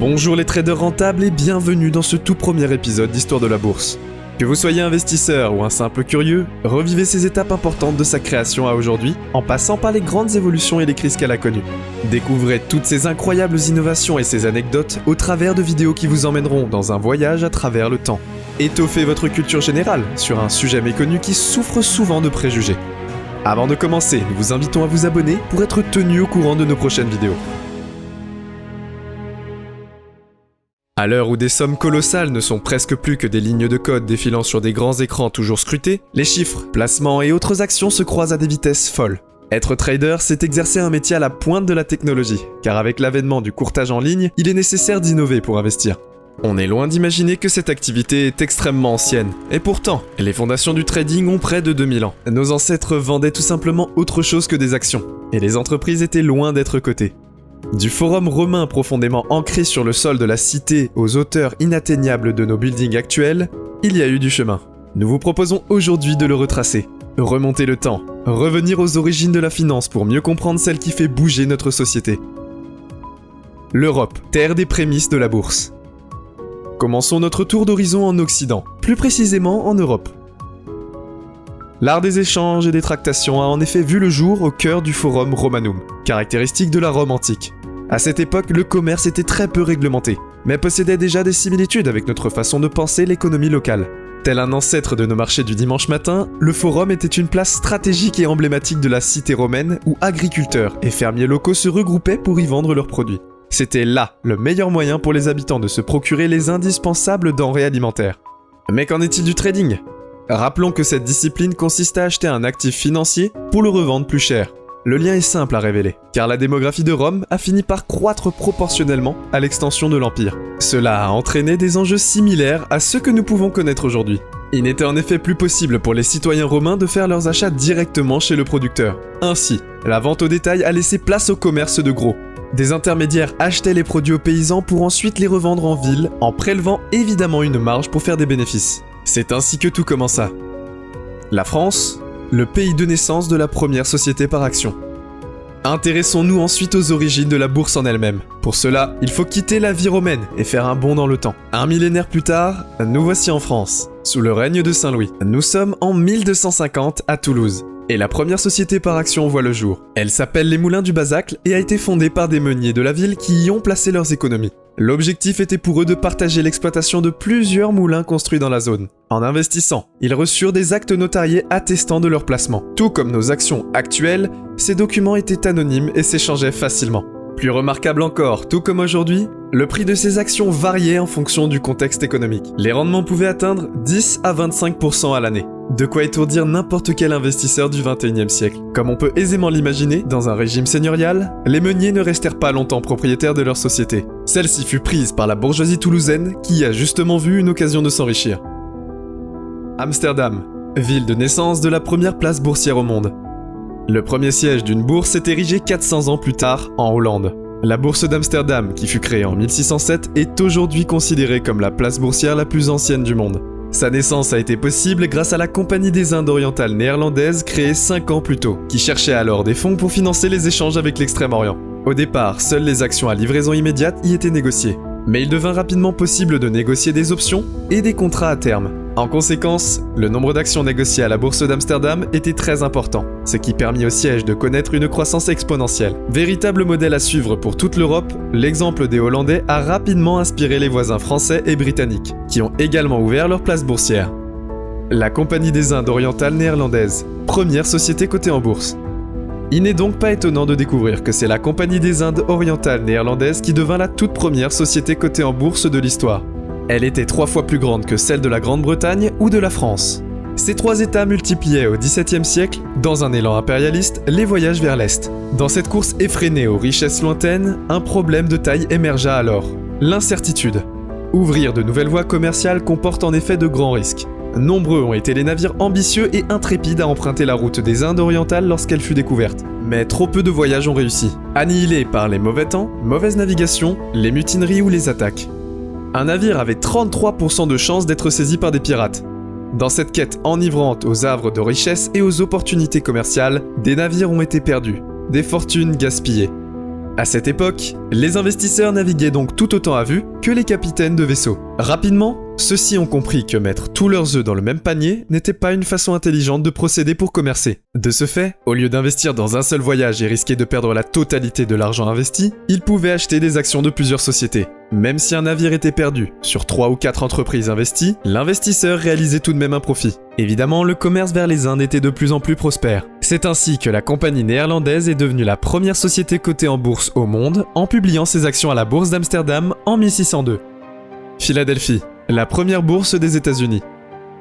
Bonjour les traders rentables et bienvenue dans ce tout premier épisode d'Histoire de la Bourse. Que vous soyez investisseur ou un simple curieux, revivez ces étapes importantes de sa création à aujourd'hui, en passant par les grandes évolutions et les crises qu'elle a connues. Découvrez toutes ces incroyables innovations et ces anecdotes au travers de vidéos qui vous emmèneront dans un voyage à travers le temps. Étoffez votre culture générale sur un sujet méconnu qui souffre souvent de préjugés. Avant de commencer, nous vous invitons à vous abonner pour être tenu au courant de nos prochaines vidéos. À l'heure où des sommes colossales ne sont presque plus que des lignes de code défilant sur des grands écrans toujours scrutés, les chiffres, placements et autres actions se croisent à des vitesses folles. Être trader, c'est exercer un métier à la pointe de la technologie, car avec l'avènement du courtage en ligne, il est nécessaire d'innover pour investir. On est loin d'imaginer que cette activité est extrêmement ancienne, et pourtant, les fondations du trading ont près de 2000 ans. Nos ancêtres vendaient tout simplement autre chose que des actions, et les entreprises étaient loin d'être cotées. Du forum romain profondément ancré sur le sol de la cité aux hauteurs inatteignables de nos buildings actuels, il y a eu du chemin. Nous vous proposons aujourd'hui de le retracer, remonter le temps, revenir aux origines de la finance pour mieux comprendre celle qui fait bouger notre société. L'Europe, terre des prémices de la bourse. Commençons notre tour d'horizon en Occident, plus précisément en Europe. L'art des échanges et des tractations a en effet vu le jour au cœur du Forum Romanum, caractéristique de la Rome antique. À cette époque, le commerce était très peu réglementé, mais possédait déjà des similitudes avec notre façon de penser l'économie locale. Tel un ancêtre de nos marchés du dimanche matin, le Forum était une place stratégique et emblématique de la cité romaine où agriculteurs et fermiers locaux se regroupaient pour y vendre leurs produits. C'était là le meilleur moyen pour les habitants de se procurer les indispensables denrées alimentaires. Mais qu'en est-il du trading ? Rappelons que cette discipline consiste à acheter un actif financier pour le revendre plus cher. Le lien est simple à révéler, car la démographie de Rome a fini par croître proportionnellement à l'extension de l'Empire. Cela a entraîné des enjeux similaires à ceux que nous pouvons connaître aujourd'hui. Il n'était en effet plus possible pour les citoyens romains de faire leurs achats directement chez le producteur. Ainsi, la vente au détail a laissé place au commerce de gros. Des intermédiaires achetaient les produits aux paysans pour ensuite les revendre en ville, en prélevant évidemment une marge pour faire des bénéfices. C'est ainsi que tout commença. La France, le pays de naissance de la première société par action. Intéressons-nous ensuite aux origines de la bourse en elle-même. Pour cela, il faut quitter la vie romaine et faire un bond dans le temps. Un millénaire plus tard, nous voici en France, sous le règne de Saint-Louis. Nous sommes en 1250 à Toulouse. Et la première société par action voit le jour. Elle s'appelle les Moulins du Bazacle et a été fondée par des meuniers de la ville qui y ont placé leurs économies. L'objectif était pour eux de partager l'exploitation de plusieurs moulins construits dans la zone. En investissant, ils reçurent des actes notariés attestant de leur placement. Tout comme nos actions actuelles, ces documents étaient anonymes et s'échangeaient facilement. Plus remarquable encore, tout comme aujourd'hui, le prix de ces actions variait en fonction du contexte économique. Les rendements pouvaient atteindre 10 à 25% à l'année. De quoi étourdir n'importe quel investisseur du XXIe siècle. Comme on peut aisément l'imaginer, dans un régime seigneurial, les meuniers ne restèrent pas longtemps propriétaires de leur société. Celle-ci fut prise par la bourgeoisie toulousaine qui y a justement vu une occasion de s'enrichir. Amsterdam, ville de naissance de la première place boursière au monde. Le premier siège d'une bourse s'est érigé 400 ans plus tard en Hollande. La bourse d'Amsterdam, qui fut créée en 1607, est aujourd'hui considérée comme la place boursière la plus ancienne du monde. Sa naissance a été possible grâce à la Compagnie des Indes orientales néerlandaise créée 5 ans plus tôt, qui cherchait alors des fonds pour financer les échanges avec l'Extrême-Orient. Au départ, seules les actions à livraison immédiate y étaient négociées, mais il devint rapidement possible de négocier des options et des contrats à terme. En conséquence, le nombre d'actions négociées à la bourse d'Amsterdam était très important, ce qui permit au siège de connaître une croissance exponentielle. Véritable modèle à suivre pour toute l'Europe, l'exemple des Hollandais a rapidement inspiré les voisins français et britanniques, qui ont également ouvert leur place boursière. La Compagnie des Indes orientales néerlandaise, première société cotée en bourse. Il n'est donc pas étonnant de découvrir que c'est la Compagnie des Indes orientales néerlandaise qui devint la toute première société cotée en bourse de l'histoire. Elle était 3 fois plus grande que celle de la Grande-Bretagne ou de la France. Ces 3 États multipliaient au XVIIe siècle, dans un élan impérialiste, les voyages vers l'Est. Dans cette course effrénée aux richesses lointaines, un problème de taille émergea alors. L'incertitude. Ouvrir de nouvelles voies commerciales comporte en effet de grands risques. Nombreux ont été les navires ambitieux et intrépides à emprunter la route des Indes orientales lorsqu'elle fut découverte. Mais trop peu de voyages ont réussi, annihilés par les mauvais temps, mauvaise navigation, les mutineries ou les attaques. Un navire avait 33% de chances d'être saisi par des pirates. Dans cette quête enivrante aux havres de richesse et aux opportunités commerciales, des navires ont été perdus, des fortunes gaspillées. À cette époque, les investisseurs naviguaient donc tout autant à vue que les capitaines de vaisseaux. Rapidement, ceux-ci ont compris que mettre tous leurs œufs dans le même panier n'était pas une façon intelligente de procéder pour commercer. De ce fait, au lieu d'investir dans un seul voyage et risquer de perdre la totalité de l'argent investi, ils pouvaient acheter des actions de plusieurs sociétés. Même si un navire était perdu sur 3 ou 4 entreprises investies, l'investisseur réalisait tout de même un profit. Évidemment, le commerce vers les Indes était de plus en plus prospère. C'est ainsi que la compagnie néerlandaise est devenue la première société cotée en bourse au monde en publiant ses actions à la bourse d'Amsterdam en 1602. Philadelphie, la première bourse des États-Unis.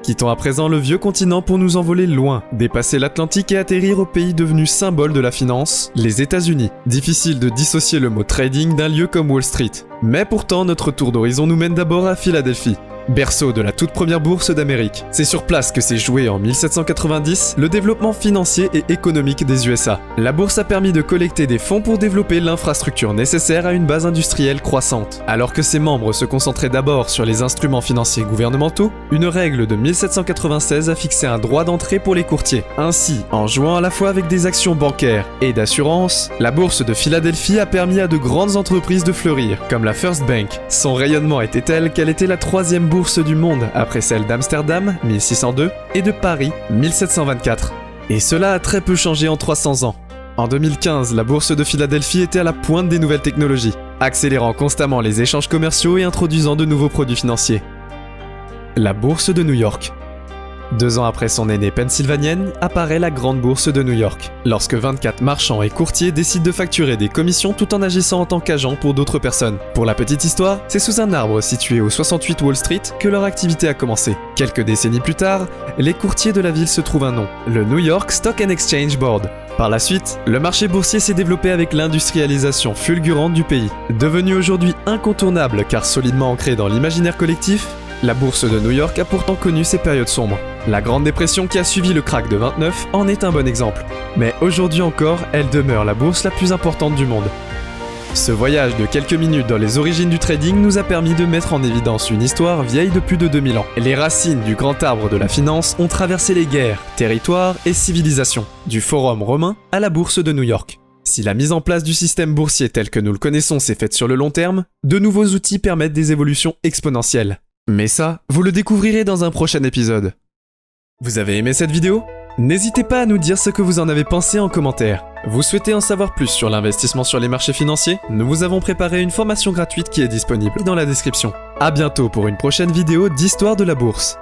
Quittons à présent le vieux continent pour nous envoler loin, dépasser l'Atlantique et atterrir au pays devenu symbole de la finance, les États-Unis. Difficile de dissocier le mot trading d'un lieu comme Wall Street. Mais pourtant, notre tour d'horizon nous mène d'abord à Philadelphie, berceau de la toute première bourse d'Amérique. C'est sur place que s'est joué en 1790 le développement financier et économique des USA. La bourse a permis de collecter des fonds pour développer l'infrastructure nécessaire à une base industrielle croissante. Alors que ses membres se concentraient d'abord sur les instruments financiers gouvernementaux, une règle de 1796 a fixé un droit d'entrée pour les courtiers. Ainsi, en jouant à la fois avec des actions bancaires et d'assurance, la bourse de Philadelphie a permis à de grandes entreprises de fleurir, comme la First Bank. Son rayonnement était tel qu'elle était la troisième bourse du monde après celle d'Amsterdam, 1602, et de Paris, 1724. Et cela a très peu changé en 300 ans. En 2015, la bourse de Philadelphie était à la pointe des nouvelles technologies, accélérant constamment les échanges commerciaux et introduisant de nouveaux produits financiers. La bourse de New York. 2 ans après son aînée pennsylvanienne, apparaît la grande bourse de New York, lorsque 24 marchands et courtiers décident de facturer des commissions tout en agissant en tant qu'agents pour d'autres personnes. Pour la petite histoire, c'est sous un arbre situé au 68 Wall Street que leur activité a commencé. Quelques décennies plus tard, les courtiers de la ville se trouvent un nom, le New York Stock and Exchange Board. Par la suite, le marché boursier s'est développé avec l'industrialisation fulgurante du pays. Devenu aujourd'hui incontournable car solidement ancré dans l'imaginaire collectif, la bourse de New York a pourtant connu ses périodes sombres. La Grande Dépression qui a suivi le krach de 29 en est un bon exemple. Mais aujourd'hui encore, elle demeure la bourse la plus importante du monde. Ce voyage de quelques minutes dans les origines du trading nous a permis de mettre en évidence une histoire vieille de plus de 2000 ans. Les racines du grand arbre de la finance ont traversé les guerres, territoires et civilisations, du forum romain à la bourse de New York. Si la mise en place du système boursier tel que nous le connaissons s'est faite sur le long terme, de nouveaux outils permettent des évolutions exponentielles. Mais ça, vous le découvrirez dans un prochain épisode. Vous avez aimé cette vidéo ? N'hésitez pas à nous dire ce que vous en avez pensé en commentaire. Vous souhaitez en savoir plus sur l'investissement sur les marchés financiers ? Nous vous avons préparé une formation gratuite qui est disponible dans la description. À bientôt pour une prochaine vidéo d'Histoire de la Bourse.